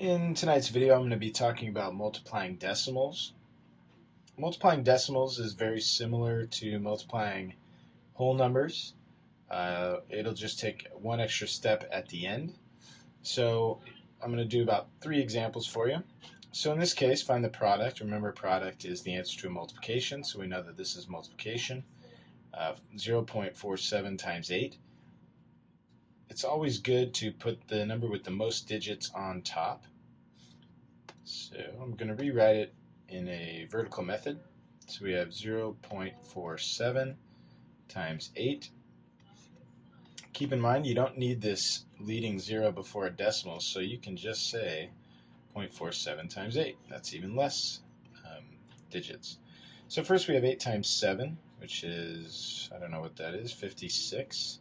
In tonight's video, I'm going to be talking about multiplying decimals. Multiplying decimals is very similar to multiplying whole numbers. It'll just take one extra step at the end. So I'm going to do about 3 examples for you. So in this case, find the product. Remember, product is the answer to a multiplication, so we know that this is multiplication. 0.47 times 8. It's always good to put the number with the most digits on top. So I'm going to rewrite it in a vertical method. So we have 0.47 times 8. Keep in mind you don't need this leading 0 before a decimal, so you can just say 0.47 times 8. That's even less digits. So first we have 8 times 7, which is, I don't know what that is, 56.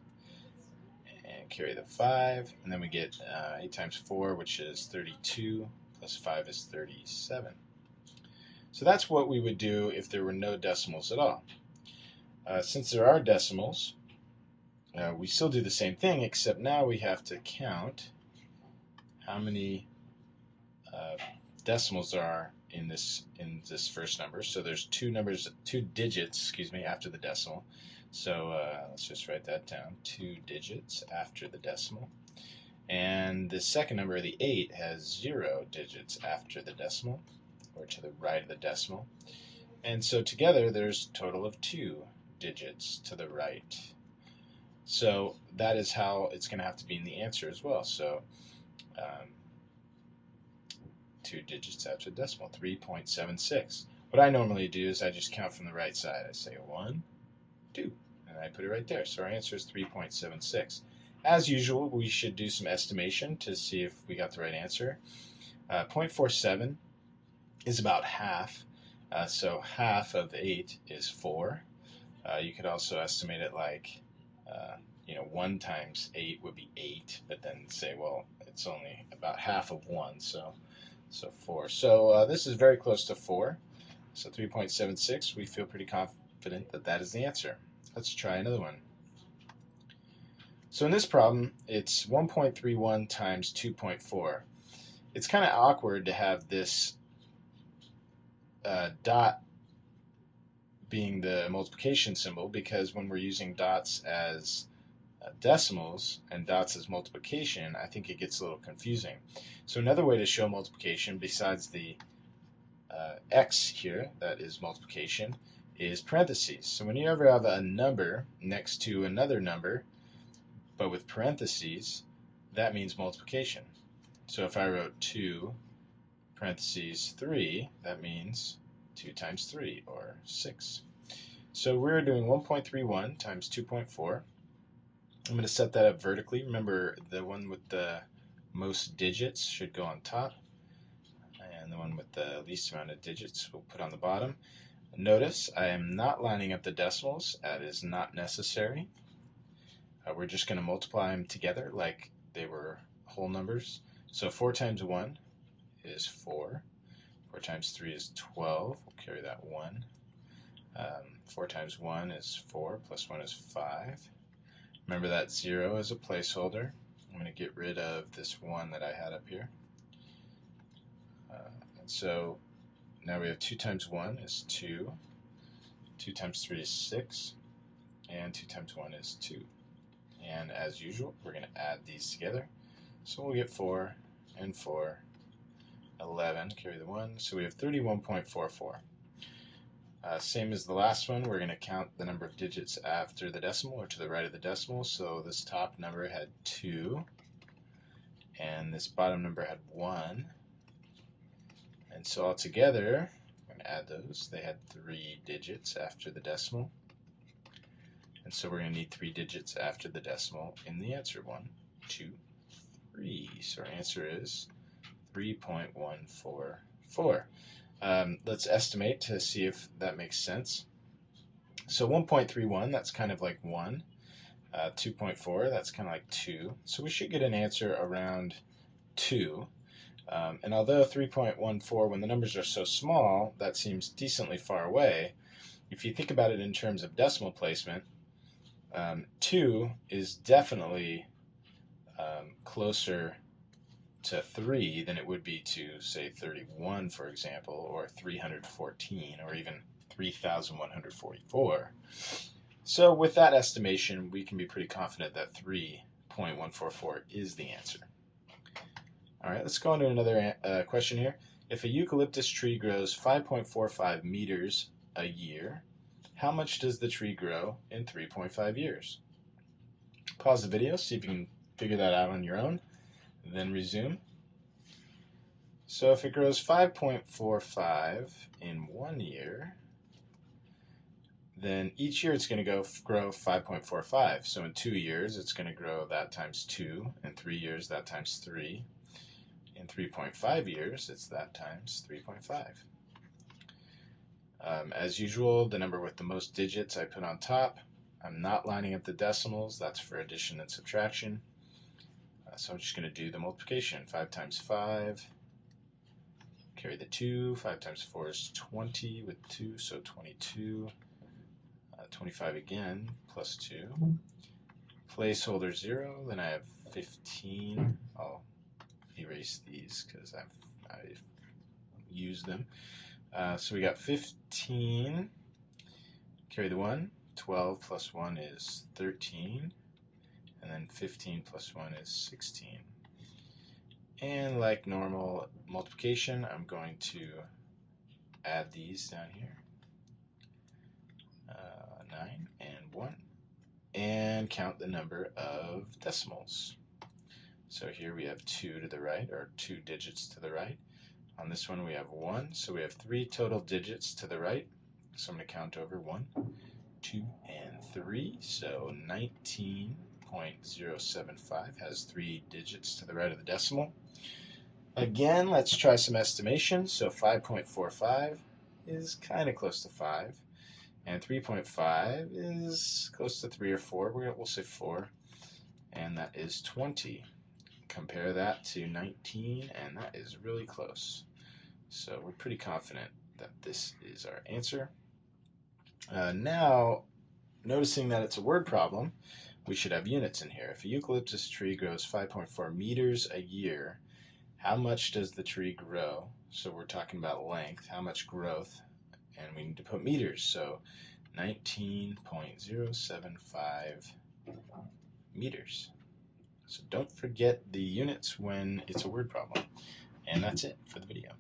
And carry the 5. And then we get 8 times 4, which is 32. Plus 5 is 37. So that's what we would do if there were no decimals at all. Since there are decimals, we still do the same thing, except now we have to count how many decimals there are in this first number. So there's two digits, after the decimal. So let's just write that down: 2 digits after the decimal. And the second number, the 8, has 0 digits after the decimal, or to the right of the decimal. And so together there's a total of 2 digits to the right. So that is how it's going to have to be in the answer as well. So 2 digits after the decimal, 3.76. What I normally do is I just count from the right side. I say 1, 2, and I put it right there. So our answer is 3.76. As usual, we should do some estimation to see if we got the right answer. 0.47 is about half, so half of 8 is 4. You could also estimate it like, 1 times 8 would be 8, but then say, well, it's only about half of 1, so 4. So this is very close to 4, so 3.76. We feel pretty confident that that is the answer. Let's try another one. So in this problem, it's 1.31 times 2.4. It's kind of awkward to have this dot being the multiplication symbol, because when we're using dots as decimals and dots as multiplication, I think it gets a little confusing. So another way to show multiplication besides the x here, that is multiplication, is parentheses. So when you ever have a number next to another number, but with parentheses, that means multiplication. So if I wrote 2 parentheses 3, that means 2 times 3, or 6. So we're doing 1.31 times 2.4. I'm going to set that up vertically. Remember, the one with the most digits should go on top, and the one with the least amount of digits we'll put on the bottom. Notice I am not lining up the decimals. That is not necessary. We're just going to multiply them together like they were whole numbers. So 4 times 1 is 4. 4 times 3 is 12. We'll carry that 1. 4 times 1 is 4, plus 1 is 5. Remember that 0 is a placeholder. I'm going to get rid of this 1 that I had up here. And so now we have 2 times 1 is 2. 2 times 3 is 6. And 2 times 1 is 2. And as usual, we're going to add these together. So we'll get 4 and 4, 11, carry the 1. So we have 31.44. Same as the last one, we're going to count the number of digits after the decimal, or to the right of the decimal. So this top number had 2, and this bottom number had 1. And so altogether, we're going to add those. They had 3 digits after the decimal. And so we're going to need 3 digits after the decimal in the answer. 1, 2, 3. So our answer is 3.144. Let's estimate to see if that makes sense. So 1.31, that's kind of like 1. 2.4, that's kind of like 2. So we should get an answer around 2. And although 3.14, when the numbers are so small, that seems decently far away, if you think about it in terms of decimal placement, 2 is definitely closer to 3 than it would be to, say, 31, for example, or 314, or even 3,144. So with that estimation, we can be pretty confident that 3.144 is the answer. All right, let's go on to another question here. If a eucalyptus tree grows 5.45 meters a year, how much does the tree grow in 3.5 years? Pause the video, see if you can figure that out on your own, and then resume. So if it grows 5.45 in 1 year, then each year it's going to grow 5.45. So in 2 years, it's going to grow that times 2. In 3 years, that times 3. In 3.5 years, it's that times 3.5. As usual, the number with the most digits I put on top. I'm not lining up the decimals. That's for addition and subtraction. So I'm just going to do the multiplication. 5 times 5. Carry the 2. 5 times 4 is 20 with 2, so 22. 25 again, plus 2. Placeholder 0, then I have 15. I'll erase these because I've used them. So we got 15, carry the 1, 12 plus 1 is 13, and then 15 plus 1 is 16. And like normal multiplication, I'm going to add these down here, 9 and 1, and count the number of decimals. So here we have 2 to the right, or 2 digits to the right. On this one we have 1, so we have 3 total digits to the right. So I'm going to count over 1, 2, and 3. So 19.075 has 3 digits to the right of the decimal. Again, let's try some estimation. So 5.45 is kind of close to 5. And 3.5 is close to 3 or 4. We'll say 4. And that is 20. Compare that to 19, and that is really close. So we're pretty confident that this is our answer. Now, noticing that it's a word problem, we should have units in here. If a eucalyptus tree grows 5.4 meters a year, how much does the tree grow? So we're talking about length, how much growth, and we need to put meters. So 19.075 meters. So don't forget the units when it's a word problem. And that's it for the video.